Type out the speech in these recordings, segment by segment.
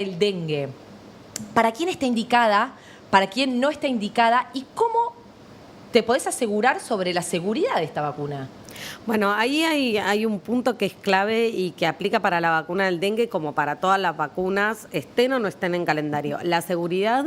el dengue. ¿Para quién está indicada? ¿Para quién no está indicada? ¿Y cómo te podés asegurar sobre la seguridad de esta vacuna? Bueno, ahí hay un punto que es clave y que aplica para la vacuna del dengue como para todas las vacunas, estén o no estén en calendario. La seguridad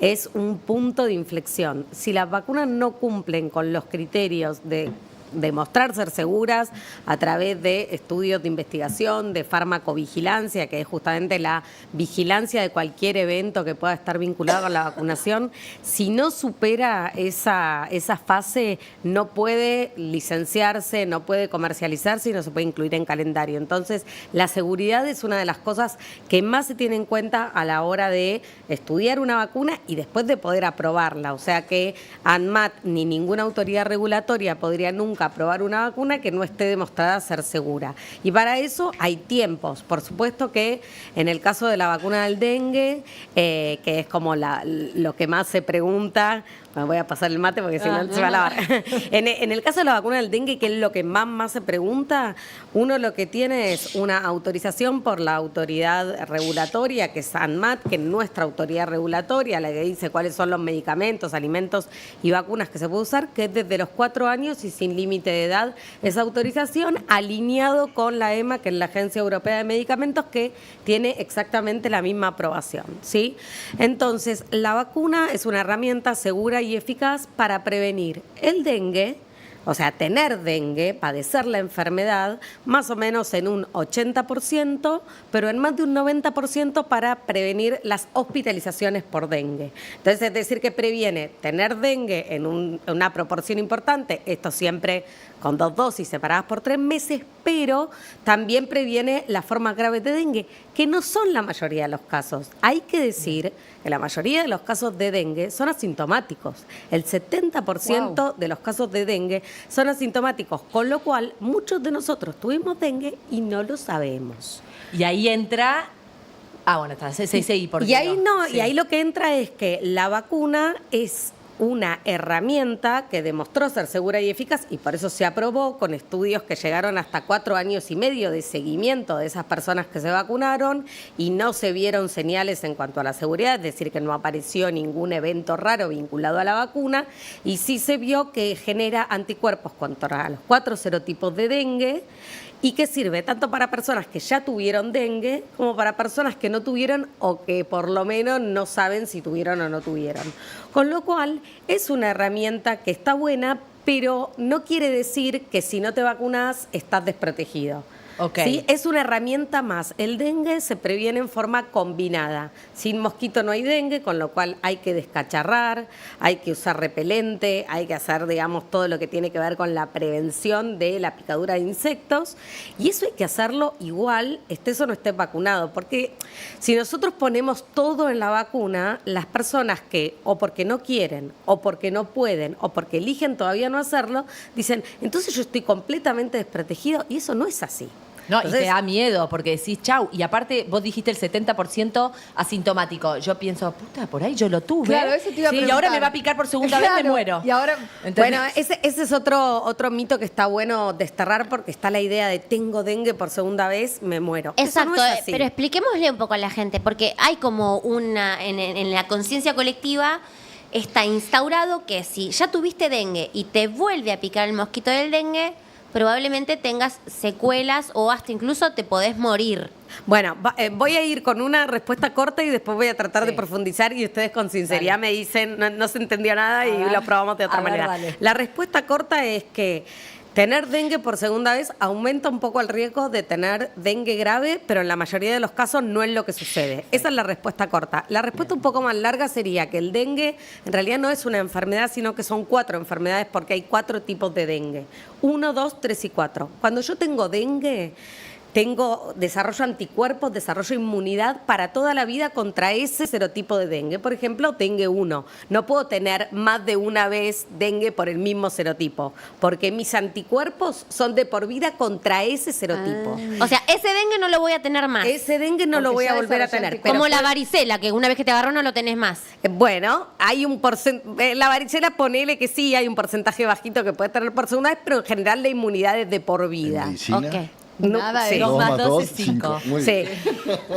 es un punto de inflexión. Si las vacunas no cumplen con los criterios de demostrar ser seguras a través de estudios de investigación, de farmacovigilancia, que es justamente la vigilancia de cualquier evento que pueda estar vinculado a la vacunación, si no supera esa fase, no puede licenciarse, no puede comercializarse y no se puede incluir en calendario. Entonces, la seguridad es una de las cosas que más se tiene en cuenta a la hora de estudiar una vacuna y después de poder aprobarla. O sea que ANMAT ni ninguna autoridad regulatoria podría nunca aprobar una vacuna que no esté demostrada ser segura. Y para eso hay tiempos. Por supuesto que en el caso de la vacuna del dengue, que es como lo que más se pregunta, me voy a pasar el mate porque si no se va a lavar. En el caso de la vacuna del dengue, que es lo que más se pregunta, uno lo que tiene es una autorización por la autoridad regulatoria, que es ANMAT, que es nuestra autoridad regulatoria, la que dice cuáles son los medicamentos, alimentos y vacunas que se puede usar, que es desde los 4 años y sin límite de edad esa autorización, alineado con la EMA, que es la Agencia Europea de Medicamentos, que tiene exactamente la misma aprobación, ¿sí? Entonces, la vacuna es una herramienta segura y eficaz para prevenir el dengue, o sea, tener dengue, padecer la enfermedad, más o menos en un 80%, pero en más de un 90% para prevenir las hospitalizaciones por dengue. Entonces, es decir, que previene tener dengue en una proporción importante, esto siempre con 2 dosis separadas por 3 meses, pero también previene las formas graves de dengue, que no son la mayoría de los casos. Hay que decir que la mayoría de los casos de dengue son asintomáticos. El 70% de los casos de dengue son asintomáticos, con lo cual muchos de nosotros tuvimos dengue y no lo sabemos. Y ahí entra... bueno, está, seguí por y ahí no, sí. Y ahí lo que entra es que la vacuna es una herramienta que demostró ser segura y eficaz y por eso se aprobó con estudios que llegaron hasta 4 años y medio de seguimiento de esas personas que se vacunaron y no se vieron señales en cuanto a la seguridad, es decir, que no apareció ningún evento raro vinculado a la vacuna y sí se vio que genera anticuerpos contra los 4 serotipos de dengue y que sirve tanto para personas que ya tuvieron dengue como para personas que no tuvieron o que por lo menos no saben si tuvieron o no tuvieron. Con lo cual es una herramienta que está buena, pero no quiere decir que si no te vacunas estás desprotegido. Okay. ¿Sí? Es una herramienta más. El dengue se previene en forma combinada. Sin mosquito no hay dengue, con lo cual hay que descacharrar, hay que usar repelente, hay que hacer, digamos, todo lo que tiene que ver con la prevención de la picadura de insectos. Y eso hay que hacerlo igual, estés o no estés vacunado. Porque si nosotros ponemos todo en la vacuna, las personas que o porque no quieren, o porque no pueden, o porque eligen todavía no hacerlo, dicen, entonces yo estoy completamente desprotegido, y eso no es así. No, entonces, y te da miedo porque decís, chau, y aparte vos dijiste el 70% asintomático. Yo pienso, puta, por ahí yo lo tuve. Claro, eso te iba a preguntar. Y ahora me va a picar por segunda vez, me muero. Y ahora, bueno, ese es otro mito que está bueno desterrar porque está la idea de tengo dengue por segunda vez, me muero. Exacto, eso no es así. Pero expliquémosle un poco a la gente, porque hay como en la conciencia colectiva está instaurado que si ya tuviste dengue y te vuelve a picar el mosquito del dengue, probablemente tengas secuelas o hasta incluso te podés morir. Bueno, voy a ir con una respuesta corta y después voy a tratar de profundizar y ustedes con sinceridad me dicen, no se entendió nada y lo probamos de otra manera. Dale. La respuesta corta es que tener dengue por segunda vez aumenta un poco el riesgo de tener dengue grave, pero en la mayoría de los casos no es lo que sucede. Esa es la respuesta corta. La respuesta un poco más larga sería que el dengue en realidad no es una enfermedad, sino que son 4 enfermedades porque hay 4 tipos de dengue. 1, 2, 3 y 4. Cuando yo tengo dengue, desarrollo anticuerpos, desarrollo inmunidad para toda la vida contra ese serotipo de dengue. Por ejemplo, dengue 1. No puedo tener más de una vez dengue por el mismo serotipo, porque mis anticuerpos son de por vida contra ese serotipo. O sea, ese dengue no lo voy a tener más. Ese dengue no lo voy a volver a tener. Como la varicela, que una vez que te agarró no lo tenés más. Bueno, hay un porcentaje, la varicela ponele que sí, hay un porcentaje bajito que puede tener por segunda vez, pero en general la inmunidad es de por vida. ¿En medicina? Okay. No, Nada de sí. 2 dos más 2 es 5. cinco. Sí,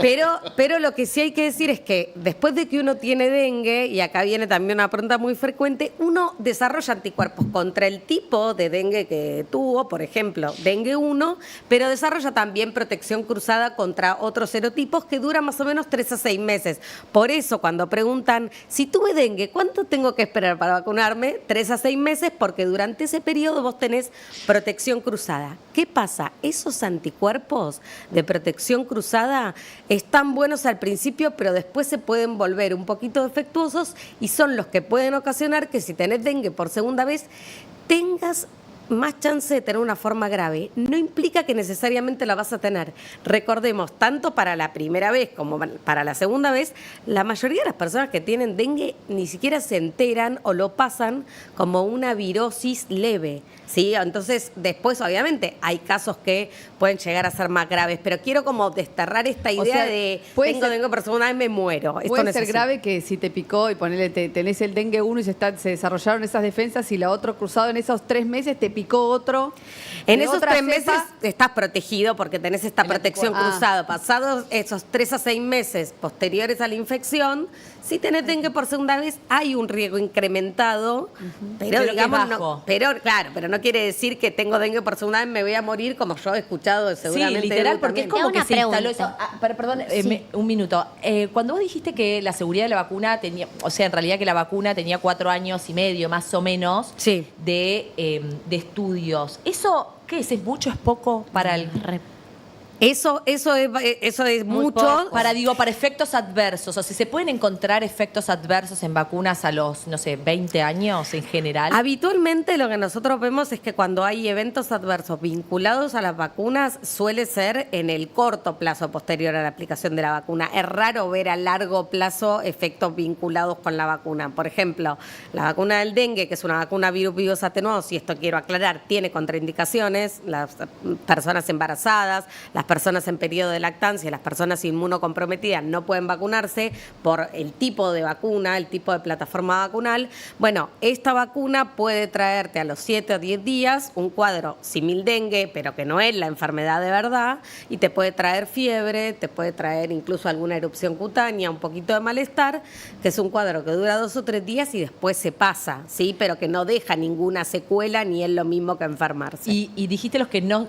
pero lo que sí hay que decir es que después de que uno tiene dengue, y acá viene también una pregunta muy frecuente, uno desarrolla anticuerpos contra el tipo de dengue que tuvo, por ejemplo, dengue 1, pero desarrolla también protección cruzada contra otros serotipos que dura más o menos 3 a 6 meses. Por eso, cuando preguntan, si tuve dengue, ¿cuánto tengo que esperar para vacunarme? 3 a 6 meses, porque durante ese periodo vos tenés protección cruzada. ¿Qué pasa? Esos anticuerpos de protección cruzada están buenos al principio, pero después se pueden volver un poquito defectuosos y son los que pueden ocasionar que si tenés dengue por segunda vez, tengas más chance de tener una forma grave. No implica que necesariamente la vas a tener. Recordemos, tanto para la primera vez como para la segunda vez, la mayoría de las personas que tienen dengue ni siquiera se enteran o lo pasan como una virosis leve, ¿sí? Entonces, después, obviamente, hay casos que pueden llegar a ser más graves, pero quiero como desterrar esta idea sea, de puede tengo ser- dengue por segunda vez, me muero. Esto Puede no es ser así. grave que si te picó y ponele, tenés el dengue 1 y se desarrollaron esas defensas y la otro cruzado en esos 3 meses te picó otro. En de esos otra 3 meses cepa. estás protegido porque tenés esta El protección anticuerpo. cruzada. Pasados esos 3 a 6 meses posteriores a la infección, si tenés dengue por segunda vez, hay un riesgo incrementado, pero Pero que digamos, es no, bajo. pero no quiere decir que tengo dengue por segunda vez, me voy a morir, como yo he escuchado seguramente. Sí, literal, Edu porque es también. como Te que hago se una instaló eso. pregunta. Perdón, un minuto. Cuando vos dijiste que la seguridad de la vacuna tenía, o sea, en realidad que la vacuna tenía 4 años y medio, más o menos, Sí. de estudios. ¿Eso qué es? ¿Es mucho? ¿Es poco para el...? Eso es mucho. Para efectos adversos. O sea, ¿se pueden encontrar efectos adversos en vacunas a los, no sé, 20 años en general? Habitualmente lo que nosotros vemos es que cuando hay eventos adversos vinculados a las vacunas suele ser en el corto plazo posterior a la aplicación de la vacuna. Es raro ver a largo plazo efectos vinculados con la vacuna. Por ejemplo, la vacuna del dengue, que es una vacuna virus vivos atenuados, y esto quiero aclarar, tiene contraindicaciones. Las personas embarazadas, las personas en periodo de lactancia, las personas inmunocomprometidas no pueden vacunarse por el tipo de vacuna, el tipo de plataforma vacunal. Bueno, esta vacuna puede traerte a los 7 o 10 días un cuadro simil dengue, pero que no es la enfermedad de verdad, y te puede traer fiebre, te puede traer incluso alguna erupción cutánea, un poquito de malestar, que es un cuadro que dura 2 o 3 días y después se pasa, ¿sí? Pero que no deja ninguna secuela ni es lo mismo que enfermarse. Y dijiste los que no,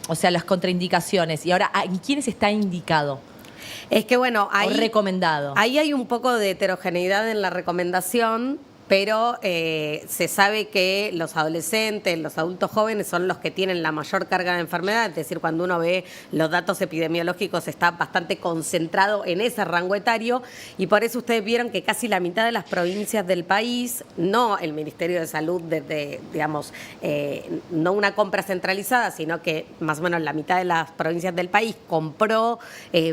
o sea, las contraindicaciones. Y ahora, ¿en quiénes está indicado Es que bueno, o ahí recomendado? Ahí hay un poco de heterogeneidad en la recomendación, pero se sabe que los adolescentes, los adultos jóvenes son los que tienen la mayor carga de enfermedad, es decir, cuando uno ve los datos epidemiológicos está bastante concentrado en ese rango etario, y por eso ustedes vieron que casi la mitad de las provincias del país, no el Ministerio de Salud desde, digamos, no una compra centralizada, sino que más o menos la mitad de las provincias del país compró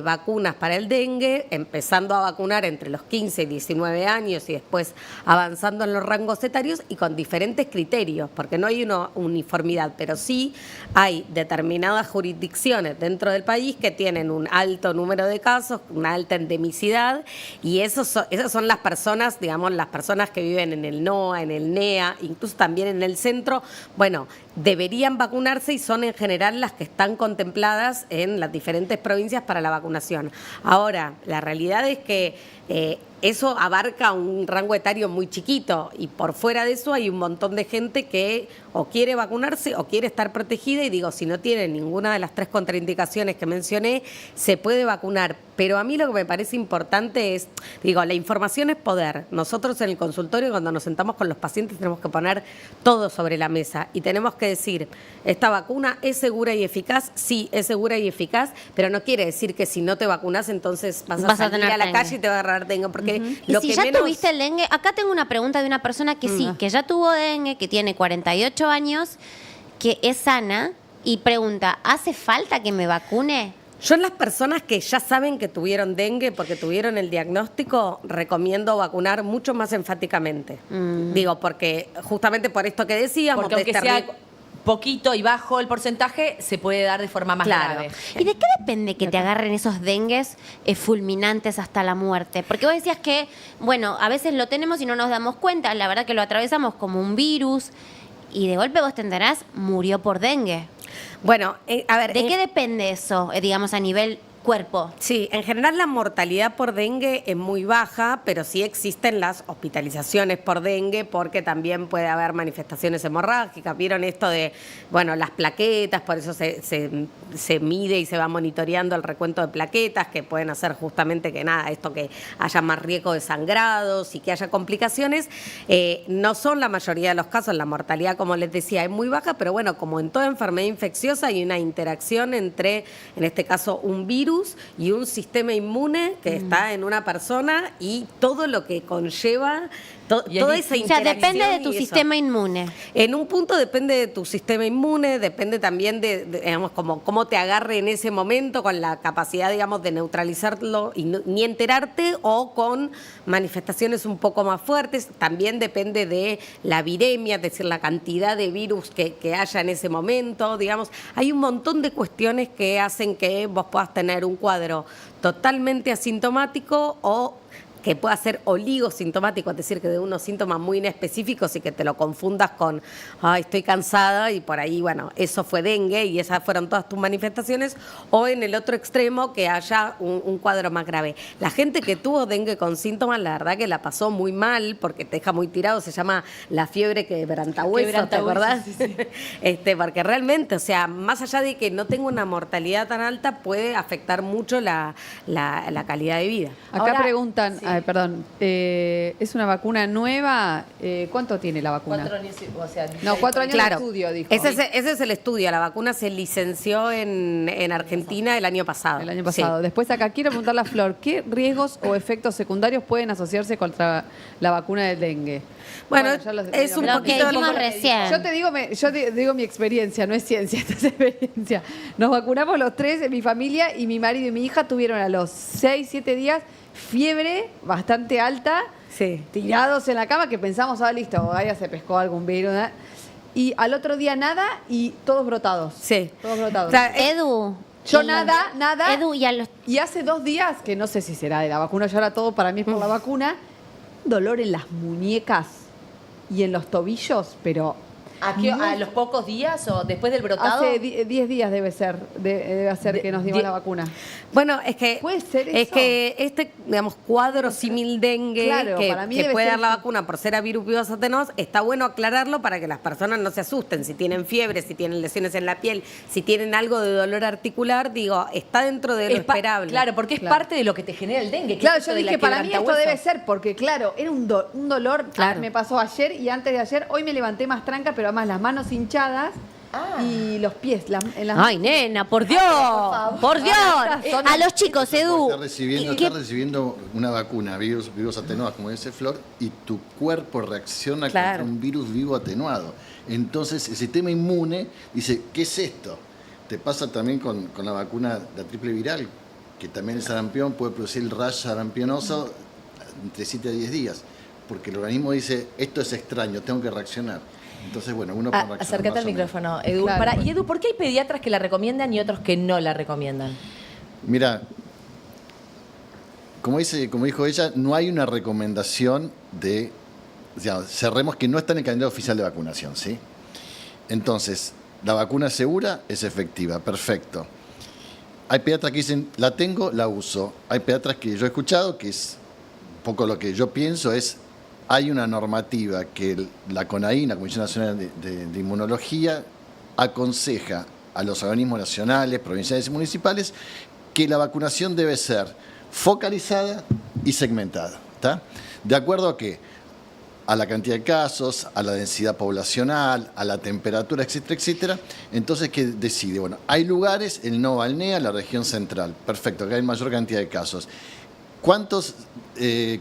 vacunas para el dengue, empezando a vacunar entre los 15 y 19 años y después avanzando en los rangos etarios y con diferentes criterios, porque no hay una uniformidad, pero sí hay determinadas jurisdicciones dentro del país que tienen un alto número de casos, una alta endemicidad, y esas son las personas, digamos, las personas que viven en el NOA, en el NEA, incluso también en el centro, bueno, deberían vacunarse y son en general las que están contempladas en las diferentes provincias para la vacunación. Ahora, la realidad es que eso abarca un rango etario muy chiquito y por fuera de eso hay un montón de gente que o quiere vacunarse o quiere estar protegida, y digo, si no tiene ninguna de las 3 contraindicaciones que mencioné, se puede vacunar. Pero a mí lo que me parece importante es, digo, la información es poder. Nosotros en el consultorio, cuando nos sentamos con los pacientes, tenemos que poner todo sobre la mesa y tenemos que decir, ¿esta vacuna es segura y eficaz? Sí, es segura y eficaz, pero no quiere decir que si no te vacunas entonces vas a salir tener a la dengue. calle y te va a agarrar dengue, porque Y lo si que ya menos... tuviste el dengue, acá tengo una pregunta de una persona que sí, que ya tuvo dengue, que tiene 48 años, que es sana y pregunta, ¿hace falta que me vacune? Yo en las personas que ya saben que tuvieron dengue porque tuvieron el diagnóstico, recomiendo vacunar mucho más enfáticamente. Digo, porque justamente por esto que decíamos... Porque de aunque este sea riesgo- poquito y bajo el porcentaje, se puede dar de forma más Claro. grave. ¿Y de qué depende que te agarren esos dengues fulminantes hasta la muerte? Porque vos decías que, bueno, a veces lo tenemos y no nos damos cuenta, la verdad que lo atravesamos como un virus y de golpe vos te enterás, murió por dengue. Bueno, a ver. ¿De qué depende eso, digamos, a nivel cuerpo? Sí, en general la mortalidad por dengue es muy baja, pero sí existen las hospitalizaciones por dengue porque también puede haber manifestaciones hemorrágicas. ¿Vieron esto de, bueno, las plaquetas? Por eso se mide y se va monitoreando el recuento de plaquetas, que pueden hacer justamente que nada, esto que haya más riesgo de sangrados y que haya complicaciones. No son la mayoría de los casos, la mortalidad, como les decía, es muy baja, pero bueno, como en toda enfermedad infecciosa hay una interacción entre, en este caso, un virus y un sistema inmune que está en una persona y todo lo que conlleva toda esa O sea, interacción. depende de tu y eso. sistema inmune. En un punto depende de tu sistema inmune, depende también de digamos, cómo te agarre en ese momento, con la capacidad, digamos, de neutralizarlo y ni enterarte, o con manifestaciones un poco más fuertes. También depende de la viremia, es decir, la cantidad de virus que haya en ese momento. Digamos, hay un montón de cuestiones que hacen que vos puedas tener un cuadro totalmente asintomático o que pueda ser oligosintomático, es decir, que de unos síntomas muy inespecíficos y que te lo confundas con, ay, estoy cansada y por ahí, bueno, eso fue dengue y esas fueron todas tus manifestaciones, o en el otro extremo que haya un cuadro más grave. La gente que tuvo dengue con síntomas, la verdad que la pasó muy mal porque te deja muy tirado, se llama la fiebre quebrantahuesos, ¿te acordás? Sí, sí. Porque realmente, o sea, más allá de que no tenga una mortalidad tan alta, puede afectar mucho la calidad de vida. Acá Ahora, preguntan, sí. perdón, ¿es una vacuna nueva? ¿Cuánto tiene la vacuna? 4 años, o sea, No, 4 años Claro, de estudio, dijo. ese es el estudio. La vacuna se licenció en Argentina el año pasado. El año pasado. Sí. Después acá quiero preguntarle a Flor, ¿qué riesgos o efectos secundarios pueden asociarse contra la vacuna del dengue? Bueno, ya los- es un Lo poquito que de dijimos recién. Yo te digo mi experiencia, no es ciencia, esta es experiencia. Nos vacunamos los 3 en mi familia y mi marido y mi hija tuvieron a los 6, 7 días fiebre bastante alta, Sí. tirados en la cama, que pensamos, listo, vaya, se pescó algún virus. ¿Eh? Y al otro día nada y todos brotados. Sí. Todos brotados. O sea, Edu. Yo y- nada. Edu, y a los Y hace 2 días, que no sé si será de la vacuna, yo ahora todo para mí es por la vacuna, dolor en las muñecas y en los tobillos, pero ¿A los pocos días o después del brotado? hace 10 días debe ser que nos dimos la vacuna. Bueno, es que ¿Puede ser es eso? que este, digamos, cuadro símil dengue Claro, para mí que debe puede ser dar la eso. vacuna por ser a virus vivos atenuados, está bueno aclararlo para que las personas no se asusten. Si tienen fiebre, si tienen lesiones en la piel, si tienen algo de dolor articular, digo, está dentro de lo esperable. Claro, porque es Claro. parte de lo que te genera el dengue. que Claro, es esto yo de la dije, para mí esto quebrantahuesos. debe ser, porque claro, era un dolor, Claro. me pasó ayer y antes de ayer, hoy me levanté más tranca, pero además las manos hinchadas y los pies. En las Ay, nena, por Dios, por Dios. Son- A los chicos, Edu. Está recibiendo una vacuna, virus atenuados, como dice Flor, y tu cuerpo reacciona Claro. contra un virus vivo atenuado. Entonces, el sistema inmune dice, ¿qué es esto? Te pasa también con la vacuna, la triple viral, que también el sarampión puede producir el rash sarampionoso entre 7 a 10 días, porque el organismo dice, esto es extraño, tengo que reaccionar. Entonces, bueno, uno puede reaccionar Acércate más al o menos. micrófono, Edu. Claro. Y Edu, ¿por qué hay pediatras que la recomiendan y otros que no la recomiendan? Mira, como dijo ella, no hay una recomendación de, o sea, cerremos que no está en el calendario oficial de vacunación, ¿sí? Entonces, la vacuna es segura, es efectiva, perfecto. Hay pediatras que dicen, la tengo, la uso. Hay pediatras que yo he escuchado, que es un poco lo que yo pienso, es, hay una normativa que la CONAIN, la Comisión Nacional de Inmunología, aconseja a los organismos nacionales, provinciales y municipales que la vacunación debe ser focalizada y segmentada, ¿tá? ¿De acuerdo a qué? A la cantidad de casos, a la densidad poblacional, a la temperatura, etcétera, etcétera. Entonces, ¿qué decide? Bueno, hay lugares, el No Balnea, la región central. Perfecto, acá hay mayor cantidad de casos. ¿Cuántos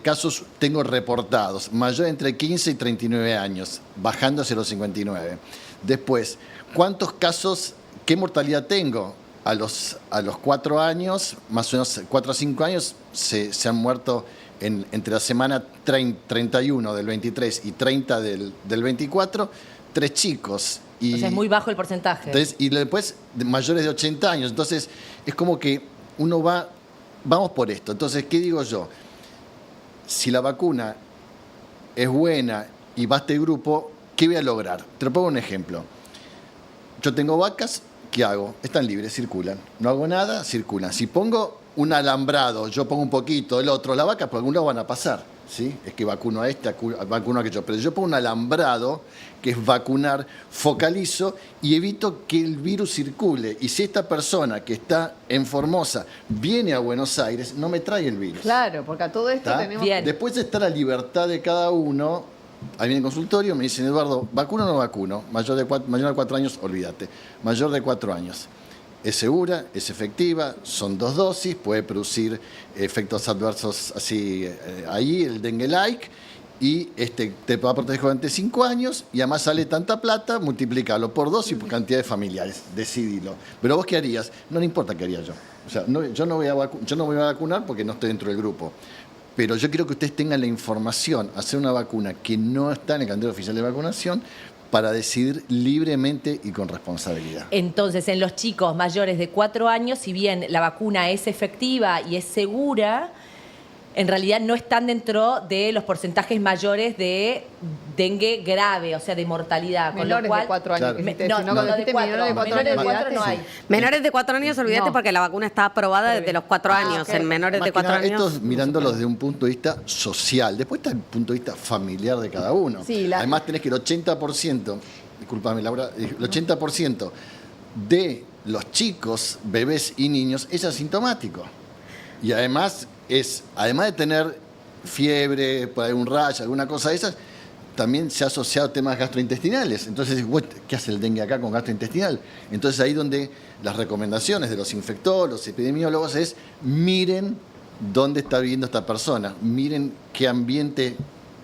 casos tengo reportados? Mayor entre 15 y 39 años, bajando hacia los 59. Después, ¿cuántos casos, qué mortalidad tengo? A los 4 años, más o menos 4 a 5 años, se han muerto entre la semana 31 del 23 y 30 del 24, 3 chicos. Y, O sea, es muy bajo el porcentaje. entonces, y después mayores de 80 años. Entonces, es como que uno vamos por esto. Entonces, ¿qué digo yo? Si la vacuna es buena y va a este grupo, ¿qué voy a lograr? Te lo pongo un ejemplo. Yo tengo vacas ¿qué hago? Están libres, circulan. No hago nada, circulan. Si pongo un alambrado, yo pongo un poquito, el otro, la vaca por algún lado van a pasar, ¿sí? Es que vacuno a este, vacuno a aquello. Pero yo pongo un alambrado, que es vacunar, focalizo y evito que el virus circule. Y si esta persona que está en Formosa viene a Buenos Aires, no me trae el virus. Claro, porque a todo esto ¿Está? tenemos... Bien. Después está la libertad de cada uno. Ahí viene el consultorio, me dicen, Eduardo, ¿vacuno o no vacuno? Mayor de 4 años, olvídate. Mayor de 4 años. Es segura, es efectiva, son 2 dosis, puede producir efectos adversos así ahí, el dengue-like, y te va a proteger durante 5 años, y además sale tanta plata, multiplícalo por 2 y por cantidad de familiares, decidilo. Pero vos, ¿qué harías? No le importa qué haría yo. O sea, yo no voy a vacunar porque no estoy dentro del grupo. Pero yo quiero que ustedes tengan la información, hacer una vacuna que no está en el calendario oficial de vacunación, para decidir libremente y con responsabilidad. Entonces, en los chicos mayores de 4 años, si bien la vacuna es efectiva y es segura, en realidad no están dentro de los porcentajes mayores de dengue grave, o sea, de mortalidad. Con Menores lo cual, de 4 años. Claro. que dijiste, No, si no, cuando de dijiste 4, menores de 4 menores de años, 4 no olvidate. hay. Menores de 4 años, olvídate, No. porque la vacuna está aprobada desde los 4 años. ok. En menores Más de que 4 nada, años. esto es mirándolo desde un punto de vista social. Después está el punto de vista familiar de cada uno. Sí, Además tenés que el 80%, discúlpame Laura, el 80% de los chicos, bebés y niños es asintomático. Y además de tener fiebre, por ahí un rayo, alguna cosa de esas, también se ha asociado a temas gastrointestinales. Entonces, ¿qué hace el dengue acá con gastrointestinal? Entonces ahí donde las recomendaciones de los infectólogos, epidemiólogos es miren dónde está viviendo esta persona, miren qué ambiente,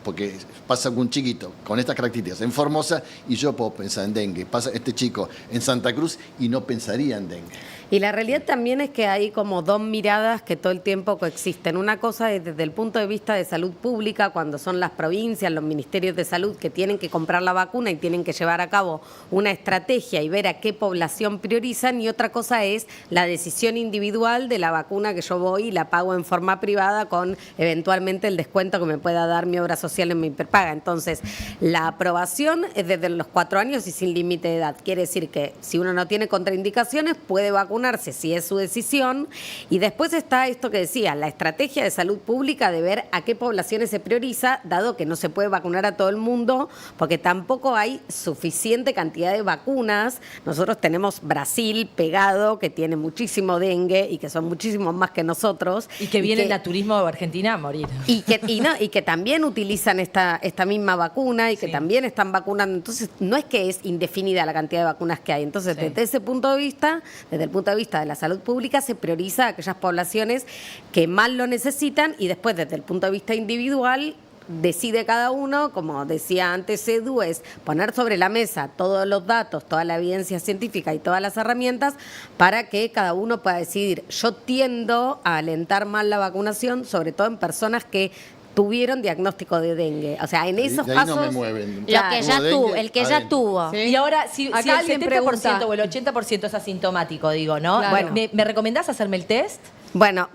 porque pasa con un chiquito con estas características en Formosa y yo puedo pensar en dengue. Pasa este chico en Santa Cruz y no pensaría en dengue. Y la realidad también es que hay como 2 miradas que todo el tiempo coexisten. Una cosa es desde el punto de vista de salud pública, cuando son las provincias, los ministerios de salud que tienen que comprar la vacuna y tienen que llevar a cabo una estrategia y ver a qué población priorizan. Y otra cosa es la decisión individual de la vacuna que yo voy y la pago en forma privada con eventualmente el descuento que me pueda dar mi obra social en mi hiperpaga. Entonces, la aprobación es desde los 4 años y sin límite de edad. Quiere decir que si uno no tiene contraindicaciones, puede vacunarse si es su decisión. Y después está esto que decía, la estrategia de salud pública de ver a qué poblaciones se prioriza, dado que no se puede vacunar a todo el mundo, porque tampoco hay suficiente cantidad de vacunas. Nosotros tenemos Brasil pegado, que tiene muchísimo dengue y que son muchísimos más que nosotros. Y que vienen a turismo a Argentina a morir. Y que también utilizan esta misma vacuna y que Sí. también están vacunando. Entonces, no es que es indefinida la cantidad de vacunas que hay. Entonces, Sí. desde ese punto de vista, desde el punto de vista de la salud pública, se prioriza a aquellas poblaciones que más lo necesitan y después, desde el punto de vista individual, decide cada uno, como decía antes Edu, es poner sobre la mesa todos los datos, toda la evidencia científica y todas las herramientas para que cada uno pueda decidir. Yo tiendo a alentar más la vacunación, sobre todo en personas que tuvieron diagnóstico de dengue. O sea, en esos De ahí casos... no me mueven. Lo que ya Como tuvo, dengue, el que ya adentro. tuvo. Sí. Y ahora, si Acá el alguien 70% pregunta. o el 80% es asintomático, digo, ¿no? Claro. Bueno, ¿me recomendás hacerme el test? Bueno,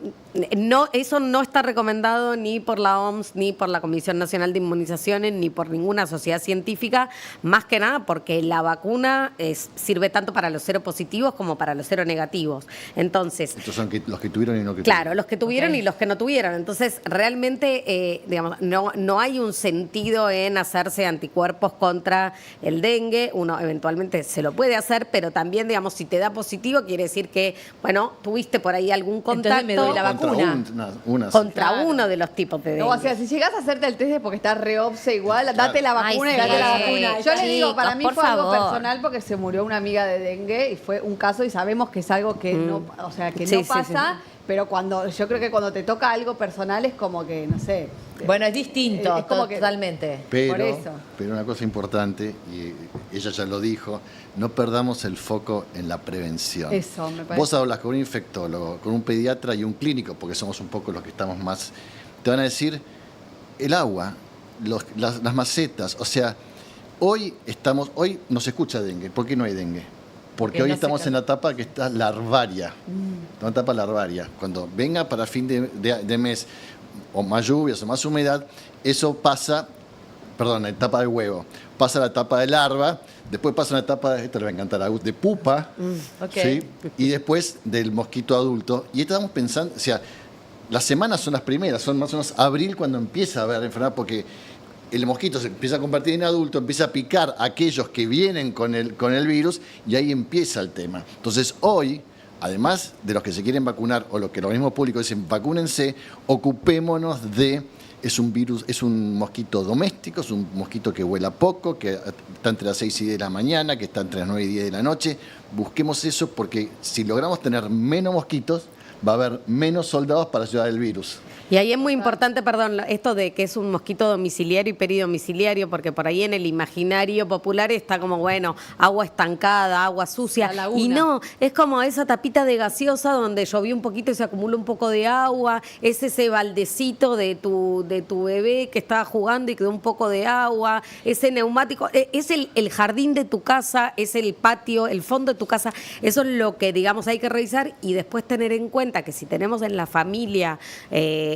no, eso no está recomendado ni por la OMS, ni por la Comisión Nacional de Inmunizaciones, ni por ninguna sociedad científica, más que nada porque la vacuna sirve tanto para los seropositivos como para los seronegativos. Entonces, Estos son los que tuvieron y no que claro, los que tuvieron Ok. y los que no tuvieron. Entonces, realmente, digamos, no hay un sentido en hacerse anticuerpos contra el dengue. Uno eventualmente se lo puede hacer, pero también, digamos, si te da positivo, quiere decir que, bueno, tuviste por ahí algún contacto Entonces me doy la Contra vacuna. una, sí. contra Claro. uno de los tipos de dengue. No, o sea, si llegas a hacerte el test es porque estás re obse igual, date la Ay, vacuna y sí. date la vacuna. Yo le digo, Chicos, para mí por fue algo favor. personal porque se murió una amiga de dengue y fue un caso y sabemos que es algo que no, o sea, que Sí, no sí, pasa, pero yo creo que cuando te toca algo personal es como que, no sé. Bueno, es distinto, Es como que- totalmente. Por eso. Pero una cosa importante, y ella ya lo dijo, no perdamos el foco en la prevención. Eso, me parece. Vos hablas con un infectólogo, con un pediatra y un clínico, porque somos un poco los que estamos más... Te van a decir, el agua, las macetas, o sea, hoy no se escucha dengue. ¿Por qué no hay dengue? Porque hoy no se estamos ca- en la etapa que está larvaria. Una etapa larvaria. Cuando venga para fin de mes o más lluvias o más humedad, eso pasa perdón, la etapa de huevo, pasa la etapa de larva, después pasa una etapa, esto le va a encantar a Agus, de pupa, Ok. ¿sí? Y después del mosquito adulto. Y estamos pensando, o sea, las semanas son las primeras, son más o menos abril cuando empieza a haber enfermedad, porque el mosquito se empieza a convertir en adulto, empieza a picar a aquellos que vienen con el virus y ahí empieza el tema. Entonces hoy, además de los que se quieren vacunar o los que los mismos públicos dicen vacúnense, ocupémonos de... Es un virus, es un mosquito doméstico, es un mosquito que vuela poco, que está entre las 6 y 10 de la mañana, que está entre las 9 y 10 de la noche. Busquemos eso porque si logramos tener menos mosquitos, va a haber menos soldados para ayudar al virus. Y ahí es muy importante, perdón, esto de que es un mosquito domiciliario y peridomiciliario, porque por ahí en el imaginario popular está como, bueno, agua estancada, agua sucia. La laguna. Y no, es como esa tapita de gaseosa donde llovió un poquito y se acumula un poco de agua, es ese baldecito de tu bebé que estaba jugando y quedó un poco de agua, ese neumático, es el jardín de tu casa, es el patio, el fondo de tu casa. Eso es lo que, digamos, hay que revisar y después tener en cuenta que si tenemos en la familia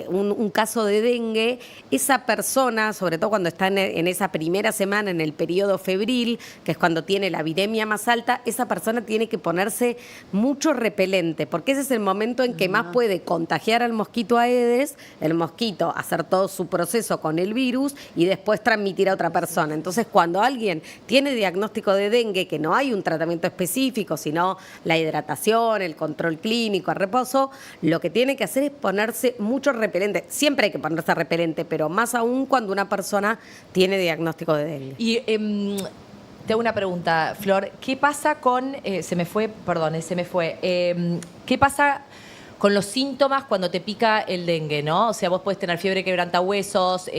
un caso de dengue, esa persona, sobre todo cuando está en esa primera semana, en el periodo febril, que es cuando tiene la viremia más alta, esa persona tiene que ponerse mucho repelente, porque ese es el momento en que más puede contagiar al mosquito Aedes, el mosquito hacer todo su proceso con el virus y después transmitir a otra persona. Entonces, cuando alguien tiene diagnóstico de dengue, que no hay un tratamiento específico, sino la hidratación, el control clínico, el reposo, lo que tiene que hacer es ponerse mucho repelente. Siempre hay que ponerse repelente, pero más aún cuando una persona tiene diagnóstico de dengue. Y te hago una pregunta, Flor. ¿Qué pasa con... se me fue. ¿Qué pasa con los síntomas cuando te pica el dengue, no? O sea, vos podés tener fiebre quebrantahuesos,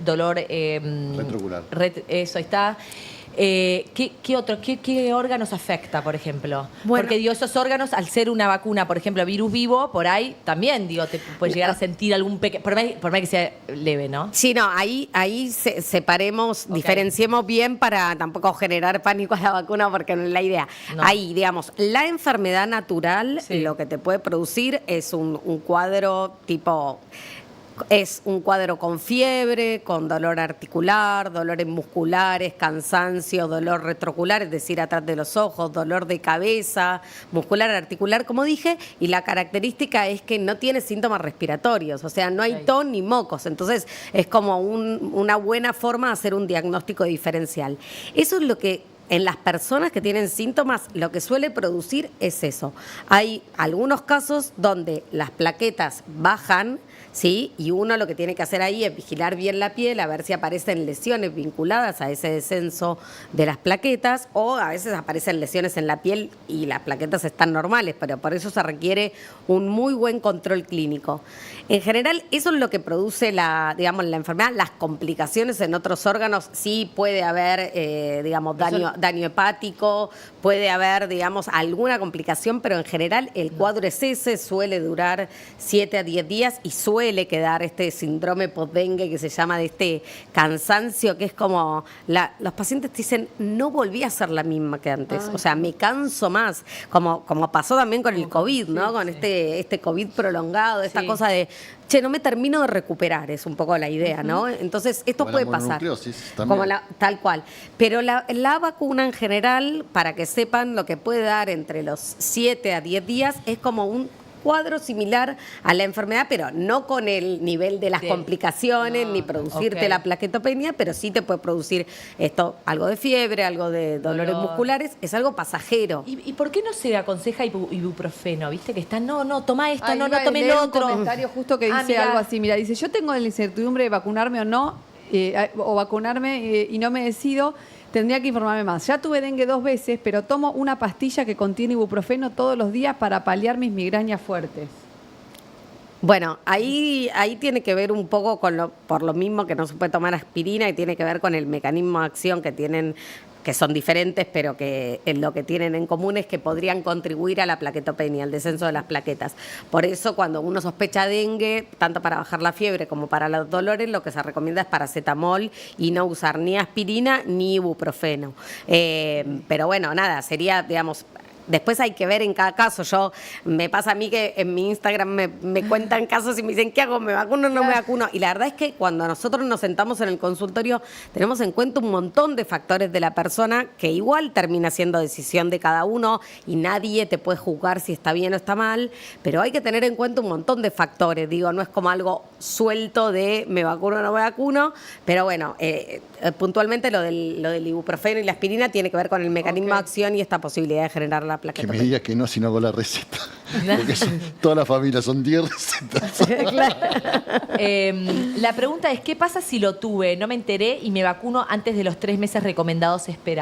dolor... Retrocular. Eso, ahí está. ¿Qué órganos afecta, por ejemplo? Bueno. Porque digo, esos órganos, al ser una vacuna, por ejemplo, virus vivo, por ahí también, digo, te puedes llegar a sentir algún pequeño... Por más que sea leve, ¿no? Sí, no, ahí separemos, Ok. diferenciemos bien para tampoco generar pánico a la vacuna, porque no es la idea. No. Ahí, digamos, la enfermedad natural, Sí. lo que te puede producir es un cuadro tipo... Es un cuadro con fiebre, con dolor articular, dolores musculares, cansancio, dolor retrocular, es decir, atrás de los ojos, dolor de cabeza, muscular, articular, como dije, y la característica es que no tiene síntomas respiratorios, o sea, no hay Ok. tos ni mocos, entonces es como una buena forma de hacer un diagnóstico diferencial. Eso es lo que... En las personas que tienen síntomas, lo que suele producir es eso. Hay algunos casos donde las plaquetas bajan, ¿sí? Y uno lo que tiene que hacer ahí es vigilar bien la piel, a ver si aparecen lesiones vinculadas a ese descenso de las plaquetas, o a veces aparecen lesiones en la piel y las plaquetas están normales, pero por eso se requiere un muy buen control clínico. En general, eso es lo que produce la enfermedad. Las complicaciones en otros órganos, sí puede haber, daño hepático, puede haber, alguna complicación, pero en general el cuadro es ese, suele durar 7 a 10 días y suele quedar este síndrome postdengue que se llama de este cansancio, que es como, los pacientes te dicen, no volví a ser la misma que antes, o sea, me canso más, como pasó también con el COVID, ¿no? Con este COVID prolongado, esta Sí. cosa de, no me termino de recuperar, es un poco la idea, ¿no? Entonces, esto Como la puede pasar. mononucleosis también. Tal cual. Pero la vacuna en general, para que sepan, lo que puede dar entre los 7 a 10 días es como un cuadro similar a la enfermedad, pero no con el nivel de las Sí. complicaciones, ni producirte ok. la plaquetopenia, pero sí te puede producir algo de fiebre, algo de dolores Dolor. musculares, es algo pasajero. ¿Y por qué no se aconseja ibuprofeno? ¿Viste? Que está, no, toma esto, Ay, no iba a tome leer lo un otro. comentario justo que Ah, dice mirá. algo así. Mira, dice, yo tengo la incertidumbre de vacunarme o no, o vacunarme y no me decido, tendría que informarme más. Ya tuve dengue 2 veces, pero tomo una pastilla que contiene ibuprofeno todos los días para paliar mis migrañas fuertes. Bueno, ahí tiene que ver un poco por lo mismo que no se puede tomar aspirina y tiene que ver con el mecanismo de acción que tienen, que son diferentes, pero que lo que tienen en común es que podrían contribuir a la plaquetopenia, al descenso de las plaquetas. Por eso, cuando uno sospecha dengue, tanto para bajar la fiebre como para los dolores, lo que se recomienda es paracetamol y no usar ni aspirina ni ibuprofeno. Pero bueno, nada, sería, Después hay que ver en cada caso. Me pasa a mí que en mi Instagram me cuentan casos y me dicen, ¿qué hago? ¿Me vacuno o no me vacuno? Y la verdad es que cuando nosotros nos sentamos en el consultorio tenemos en cuenta un montón de factores de la persona que igual termina siendo decisión de cada uno y nadie te puede juzgar si está bien o está mal, pero hay que tener en cuenta un montón de factores. Digo, no es como algo suelto de me vacuno o no me vacuno, pero bueno, puntualmente lo del ibuprofeno y la aspirina tiene que ver con el mecanismo de acción y esta posibilidad de generar la plaqueta. Que me digas que no si no hago la receta. Porque toda la familia son 10 recetas. La pregunta es, ¿qué pasa si lo tuve, no me enteré y me vacuno antes de los 3 meses recomendados esperar?